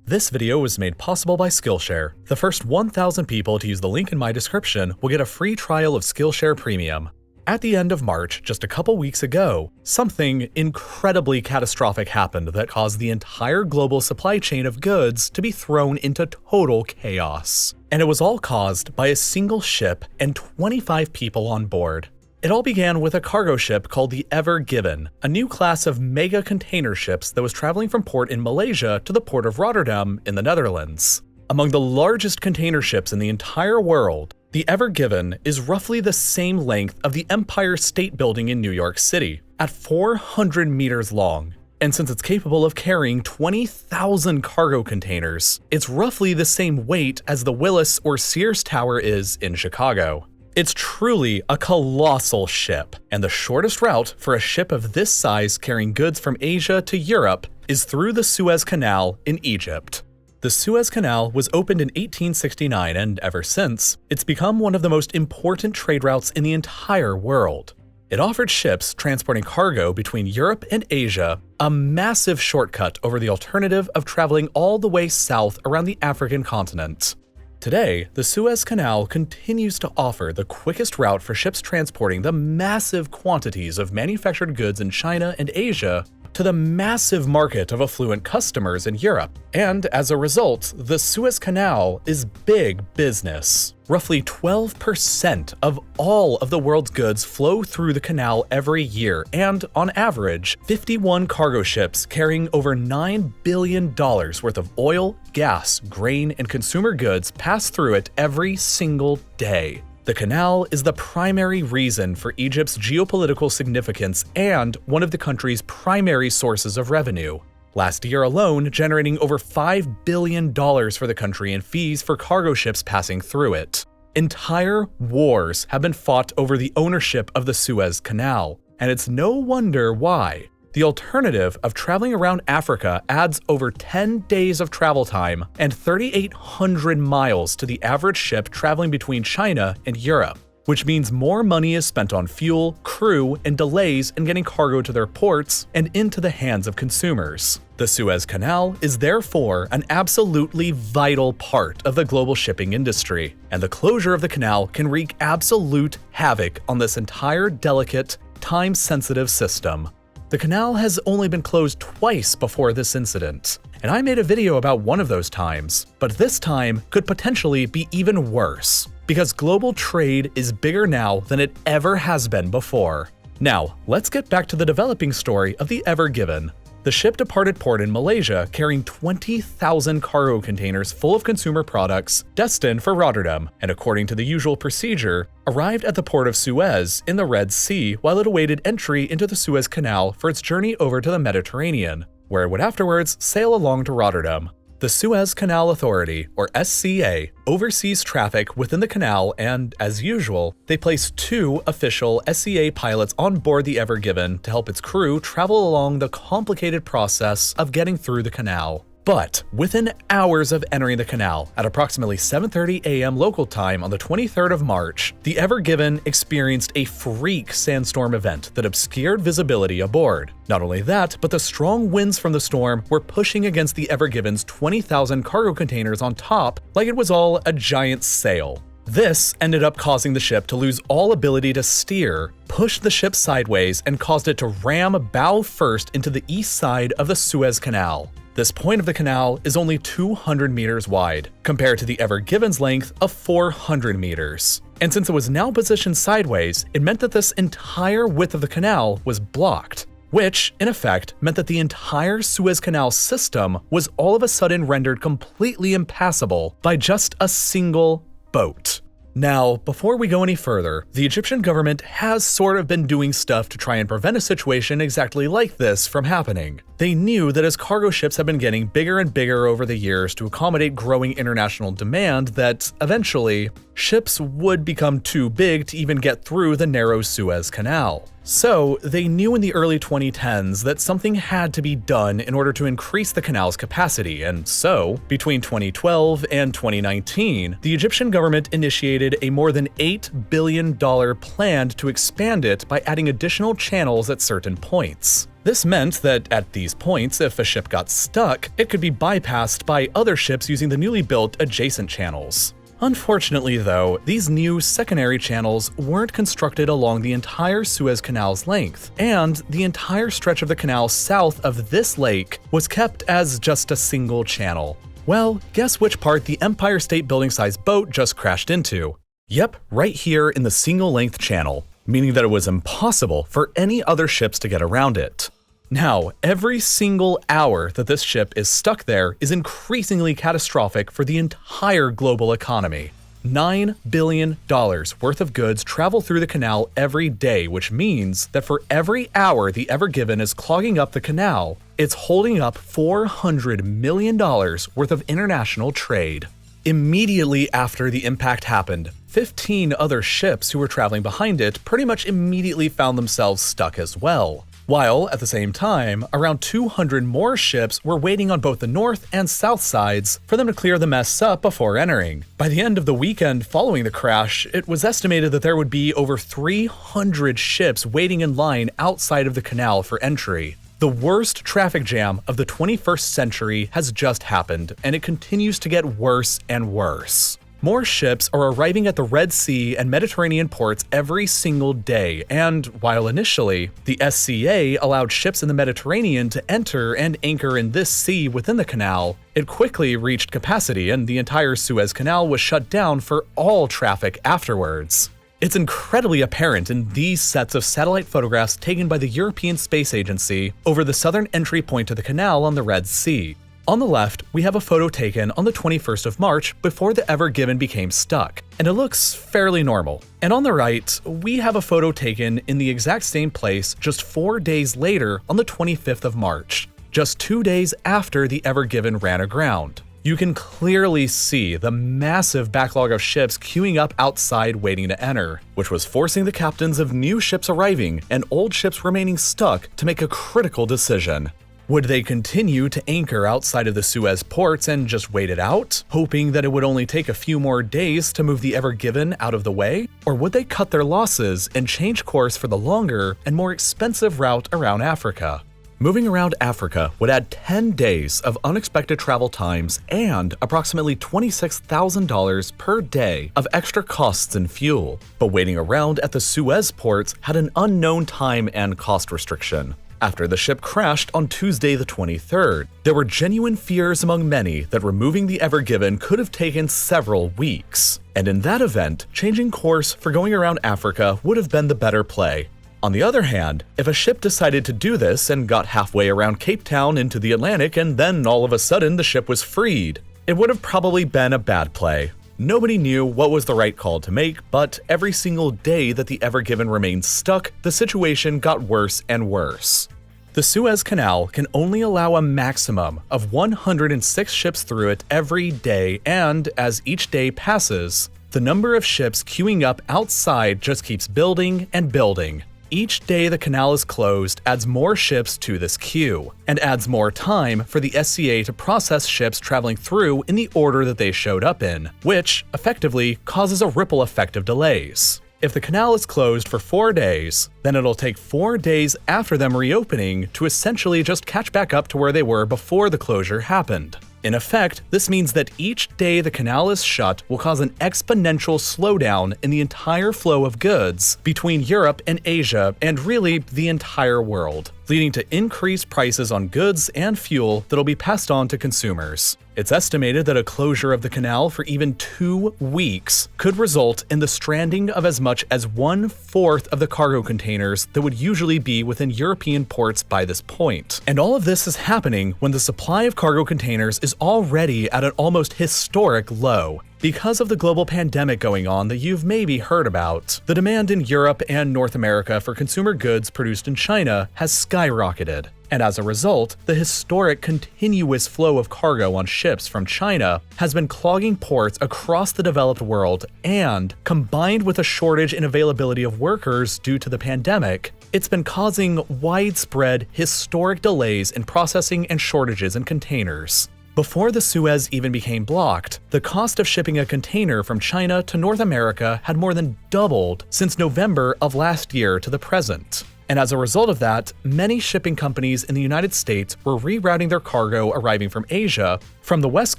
This video was made possible by Skillshare. The first 1,000 people to use the link in my description will get a free trial of Skillshare Premium. At the end of March, just a couple weeks ago, something incredibly catastrophic happened that caused the entire global supply chain of goods to be thrown into total chaos. And it was all caused by a single ship and 25 people on board. It all began with a cargo ship called the Ever Given, a new class of mega container ships that was traveling from port in Malaysia to the port of Rotterdam in the Netherlands. Among the largest container ships in the entire world, the Ever Given is roughly the same length of the Empire State Building in New York City, at 400 meters long. And since it's capable of carrying 20,000 cargo containers, it's roughly the same weight as the Willis or Sears Tower is in Chicago. It's truly a colossal ship, and the shortest route for a ship of this size carrying goods from Asia to Europe is through the Suez Canal in Egypt. The Suez Canal was opened in 1869, and ever since, it's become one of the most important trade routes in the entire world. It offered ships transporting cargo between Europe and Asia a massive shortcut over the alternative of traveling all the way south around the African continent. Today, the Suez Canal continues to offer the quickest route for ships transporting the massive quantities of manufactured goods in China and Asia to the massive market of affluent customers in Europe. And as a result, the Suez Canal is big business. Roughly 12% of all of the world's goods flow through the canal every year, and on average, 51 cargo ships carrying over $9 billion worth of oil, gas, grain, and consumer goods pass through it every single day. The canal is the primary reason for Egypt's geopolitical significance and one of the country's primary sources of revenue. Last year alone, generating over $5 billion for the country in fees for cargo ships passing through it. Entire wars have been fought over the ownership of the Suez Canal, and it's no wonder why. The alternative of traveling around Africa adds over 10 days of travel time and 3,800 miles to the average ship traveling between China and Europe, which means more money is spent on fuel, crew, and delays in getting cargo to their ports and into the hands of consumers. The Suez Canal is therefore an absolutely vital part of the global shipping industry, and the closure of the canal can wreak absolute havoc on this entire delicate, time-sensitive system. The canal has only been closed twice before this incident, and I made a video about one of those times, but this time could potentially be even worse, because global trade is bigger now than it ever has been before. Now, let's get back to the developing story of the Ever Given. The ship departed port in Malaysia carrying 20,000 cargo containers full of consumer products destined for Rotterdam, and according to the usual procedure, arrived at the port of Suez in the Red Sea while it awaited entry into the Suez Canal for its journey over to the Mediterranean, where it would afterwards sail along to Rotterdam. The Suez Canal Authority, or SCA, oversees traffic within the canal and, as usual, they place 2 official SCA pilots on board the Ever Given to help its crew travel along the complicated process of getting through the canal. But within hours of entering the canal, at approximately 7:30 a.m. local time on the 23rd of March, the Ever Given experienced a freak sandstorm event that obscured visibility aboard. Not only that, but the strong winds from the storm were pushing against the Ever Given's 20,000 cargo containers on top like it was all a giant sail. This ended up causing the ship to lose all ability to steer, pushed the ship sideways, and caused it to ram bow first into the east side of the Suez Canal. This point of the canal is only 200 meters wide, compared to the Ever Given's length of 400 meters. And since it was now positioned sideways, it meant that this entire width of the canal was blocked, which, in effect, meant that the entire Suez Canal system was all of a sudden rendered completely impassable by just a single boat. Now, before we go any further, the Egyptian government has sort of been doing stuff to try and prevent a situation exactly like this from happening. They knew that as cargo ships have been getting bigger and bigger over the years to accommodate growing international demand, that eventually, ships would become too big to even get through the narrow Suez Canal. So, they knew in the early 2010s that something had to be done in order to increase the canal's capacity, and so, between 2012 and 2019, the Egyptian government initiated a more than $8 billion plan to expand it by adding additional channels at certain points. This meant that at these points, if a ship got stuck, it could be bypassed by other ships using the newly built adjacent channels. Unfortunately though, these new secondary channels weren't constructed along the entire Suez Canal's length, and the entire stretch of the canal south of this lake was kept as just a single channel. Well, guess which part the Empire State Building-sized boat just crashed into? Yep, right here in the single-length channel, meaning that it was impossible for any other ships to get around it. Now, every single hour that this ship is stuck there is increasingly catastrophic for the entire global economy. $9 billion worth of goods travel through the canal every day, which means that for every hour the Ever Given is clogging up the canal, it's holding up $400 million worth of international trade. Immediately after the impact happened, 15 other ships who were traveling behind it pretty much immediately found themselves stuck as well. While, at the same time, around 200 more ships were waiting on both the north and south sides for them to clear the mess up before entering. By the end of the weekend following the crash, it was estimated that there would be over 300 ships waiting in line outside of the canal for entry. The worst traffic jam of the 21st century has just happened, and it continues to get worse and worse. More ships are arriving at the Red Sea and Mediterranean ports every single day, and while initially, the SCA allowed ships in the Mediterranean to enter and anchor in this sea within the canal, it quickly reached capacity and the entire Suez Canal was shut down for all traffic afterwards. It's incredibly apparent in these sets of satellite photographs taken by the European Space Agency over the southern entry point to the canal on the Red Sea. On the left, we have a photo taken on the 21st of March before the Ever Given became stuck, and it looks fairly normal. And on the right, we have a photo taken in the exact same place just 4 days later on the 25th of March, just 2 days after the Ever Given ran aground. You can clearly see the massive backlog of ships queuing up outside waiting to enter, which was forcing the captains of new ships arriving and old ships remaining stuck to make a critical decision. Would they continue to anchor outside of the Suez ports and just wait it out, hoping that it would only take a few more days to move the Ever Given out of the way? Or would they cut their losses and change course for the longer and more expensive route around Africa? Moving around Africa would add 10 days of unexpected travel times and approximately $26,000 per day of extra costs in fuel. But waiting around at the Suez ports had an unknown time and cost restriction. After the ship crashed on Tuesday the 23rd, there were genuine fears among many that removing the Ever Given could have taken several weeks. And in that event, changing course for going around Africa would have been the better play. On the other hand, if a ship decided to do this and got halfway around Cape Town into the Atlantic and then all of a sudden the ship was freed, it would have probably been a bad play. Nobody knew what was the right call to make, but every single day that the Ever Given remained stuck, the situation got worse and worse. The Suez Canal can only allow a maximum of 106 ships through it every day, and as each day passes, the number of ships queuing up outside just keeps building and building. Each day the canal is closed adds more ships to this queue, and adds more time for the SCA to process ships traveling through in the order that they showed up in, which effectively causes a ripple effect of delays. If the canal is closed for 4 days, then it'll take 4 days after them reopening to essentially just catch back up to where they were before the closure happened. In effect, this means that each day the canal is shut will cause an exponential slowdown in the entire flow of goods between Europe and Asia, and really the entire world, leading to increased prices on goods and fuel that'll be passed on to consumers. It's estimated that a closure of the canal for even 2 weeks could result in the stranding of as much as 1/4 of the cargo containers that would usually be within European ports by this point. And all of this is happening when the supply of cargo containers is already at an almost historic low. Because of the global pandemic going on that you've maybe heard about, the demand in Europe and North America for consumer goods produced in China has skyrocketed. And as a result, the historic continuous flow of cargo on ships from China has been clogging ports across the developed world, and combined with a shortage in availability of workers due to the pandemic, it's been causing widespread historic delays in processing and shortages in containers. Before the Suez even became blocked, the cost of shipping a container from China to North America had more than doubled since November of last year to the present. And as a result of that, many shipping companies in the United States were rerouting their cargo arriving from Asia from the West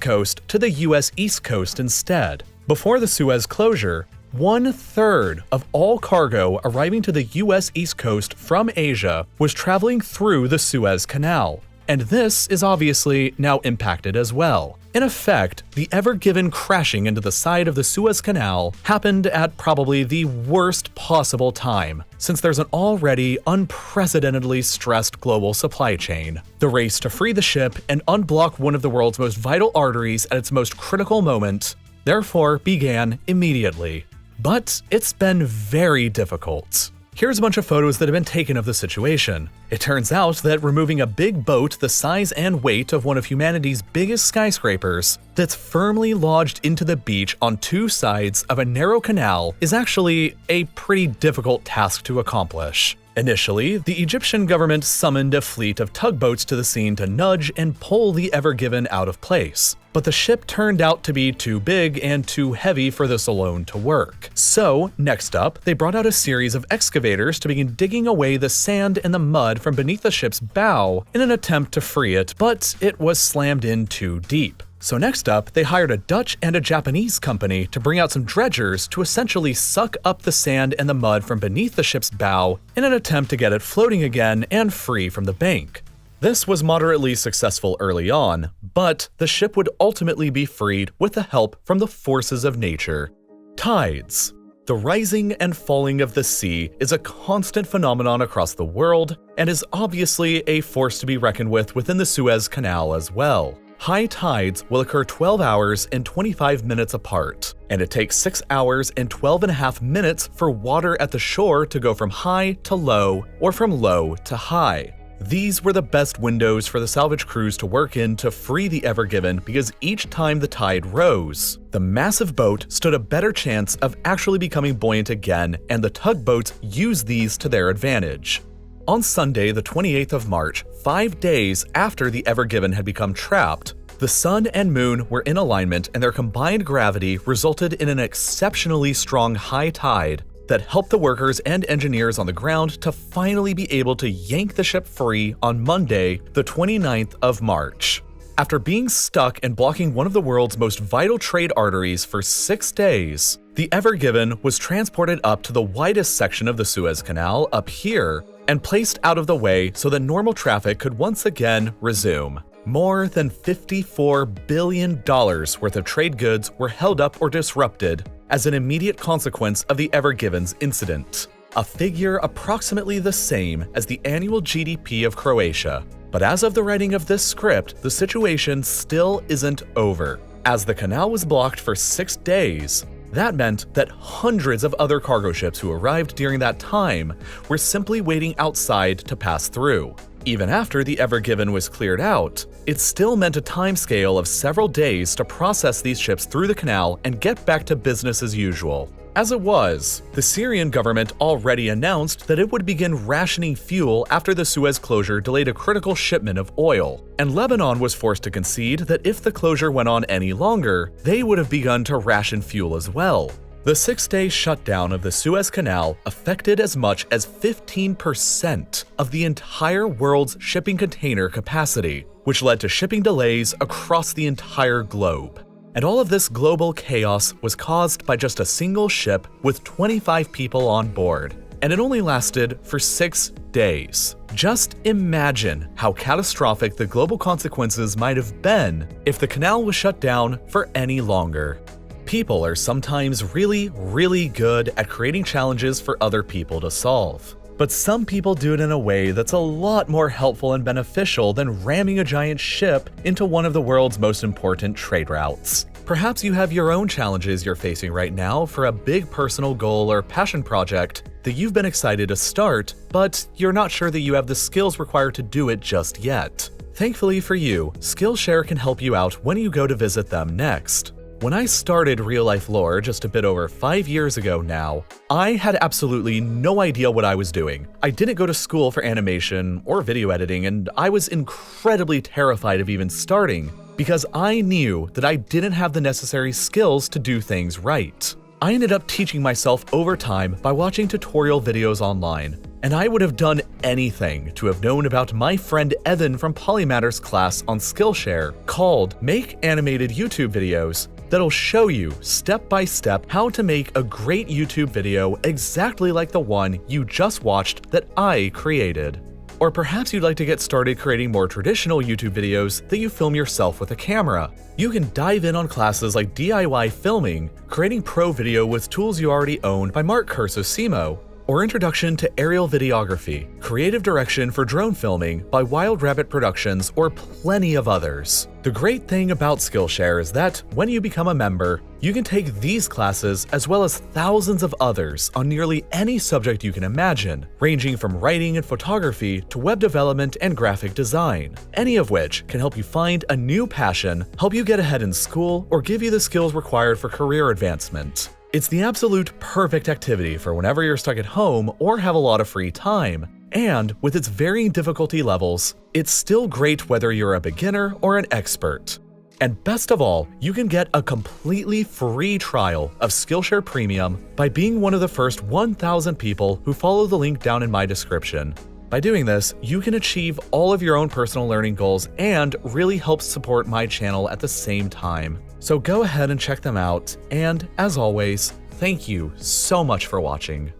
Coast to the US East Coast instead. Before the Suez closure, 1/3 of all cargo arriving to the US East Coast from Asia was traveling through the Suez Canal. And this is obviously now impacted as well. In effect, the Ever Given crashing into the side of the Suez Canal happened at probably the worst possible time, since there's an already unprecedentedly stressed global supply chain. The race to free the ship and unblock one of the world's most vital arteries at its most critical moment, therefore, began immediately. But it's been very difficult. Here's a bunch of photos that have been taken of the situation. It turns out that removing a big boat the size and weight of one of humanity's biggest skyscrapers that's firmly lodged into the beach on two sides of a narrow canal is actually a pretty difficult task to accomplish. Initially, the Egyptian government summoned a fleet of tugboats to the scene to nudge and pull the Ever Given out of place. But the ship turned out to be too big and too heavy for this alone to work. So, next up, they brought out a series of excavators to begin digging away the sand and the mud from beneath the ship's bow in an attempt to free it, but it was slammed in too deep. So next up, they hired a Dutch and a Japanese company to bring out some dredgers to essentially suck up the sand and the mud from beneath the ship's bow in an attempt to get it floating again and free from the bank. This was moderately successful early on, but the ship would ultimately be freed with the help from the forces of nature. Tides. The rising and falling of the sea is a constant phenomenon across the world and is obviously a force to be reckoned with within the Suez Canal as well. High tides will occur 12 hours and 25 minutes apart, and it takes 6 hours and 12.5 minutes for water at the shore to go from high to low or from low to high. These were the best windows for the salvage crews to work in to free the Ever Given because each time the tide rose, the massive boat stood a better chance of actually becoming buoyant again, and the tugboats used these to their advantage. On Sunday, the 28th of March, 5 days after the Ever Given had become trapped, the sun and moon were in alignment and their combined gravity resulted in an exceptionally strong high tide that helped the workers and engineers on the ground to finally be able to yank the ship free on Monday, the 29th of March. After being stuck and blocking one of the world's most vital trade arteries for 6 days, the Ever Given was transported up to the widest section of the Suez Canal up here and placed out of the way so that normal traffic could once again resume. More than $54 billion worth of trade goods were held up or disrupted as an immediate consequence of the Ever Given's incident, a figure approximately the same as the annual GDP of Croatia. But as of the writing of this script, the situation still isn't over. As the canal was blocked for 6 days, that meant that hundreds of other cargo ships who arrived during that time were simply waiting outside to pass through. Even after the Ever Given was cleared out, it still meant a timescale of several days to process these ships through the canal and get back to business as usual. As it was, the Syrian government already announced that it would begin rationing fuel after the Suez closure delayed a critical shipment of oil, and Lebanon was forced to concede that if the closure went on any longer, they would have begun to ration fuel as well. The 6-day shutdown of the Suez Canal affected as much as 15% of the entire world's shipping container capacity, which led to shipping delays across the entire globe. And all of this global chaos was caused by just a single ship with 25 people on board, and it only lasted for 6 days. Just imagine how catastrophic the global consequences might have been if the canal was shut down for any longer. People are sometimes really good at creating challenges for other people to solve. But some people do it in a way that's a lot more helpful and beneficial than ramming a giant ship into one of the world's most important trade routes. Perhaps you have your own challenges you're facing right now for a big personal goal or passion project that you've been excited to start, but you're not sure that you have the skills required to do it just yet. Thankfully for you, Skillshare can help you out when you go to visit them next. When I started RealLifeLore just a bit over 5 years ago now, I had absolutely no idea what I was doing. I didn't go to school for animation or video editing, and I was incredibly terrified of even starting because I knew that I didn't have the necessary skills to do things right. I ended up teaching myself over time by watching tutorial videos online, And I would have done anything to have known about my friend Evan from Polymatter's class on Skillshare called Make Animated YouTube Videos that'll show you step by step how to make a great YouTube video exactly like the one you just watched that I created. Or perhaps you'd like to get started creating more traditional YouTube videos that you film yourself with a camera. You can dive in on classes like DIY filming, creating pro video with tools you already own by Mark Cursosimo, or Introduction to Aerial Videography, Creative Direction for Drone Filming by Wild Rabbit Productions, or plenty of others. The great thing about Skillshare is that when you become a member, you can take these classes as well as thousands of others on nearly any subject you can imagine, ranging from writing and photography to web development and graphic design, any of which can help you find a new passion, help you get ahead in school, or give you the skills required for career advancement. It's the absolute perfect activity for whenever you're stuck at home or have a lot of free time. And with its varying difficulty levels, it's still great whether you're a beginner or an expert. And best of all, you can get a completely free trial of Skillshare Premium by being one of the first 1,000 people who follow the link down in my description. By doing this, you can achieve all of your own personal learning goals and really help support my channel at the same time. So go ahead and check them out, and as always, thank you so much for watching.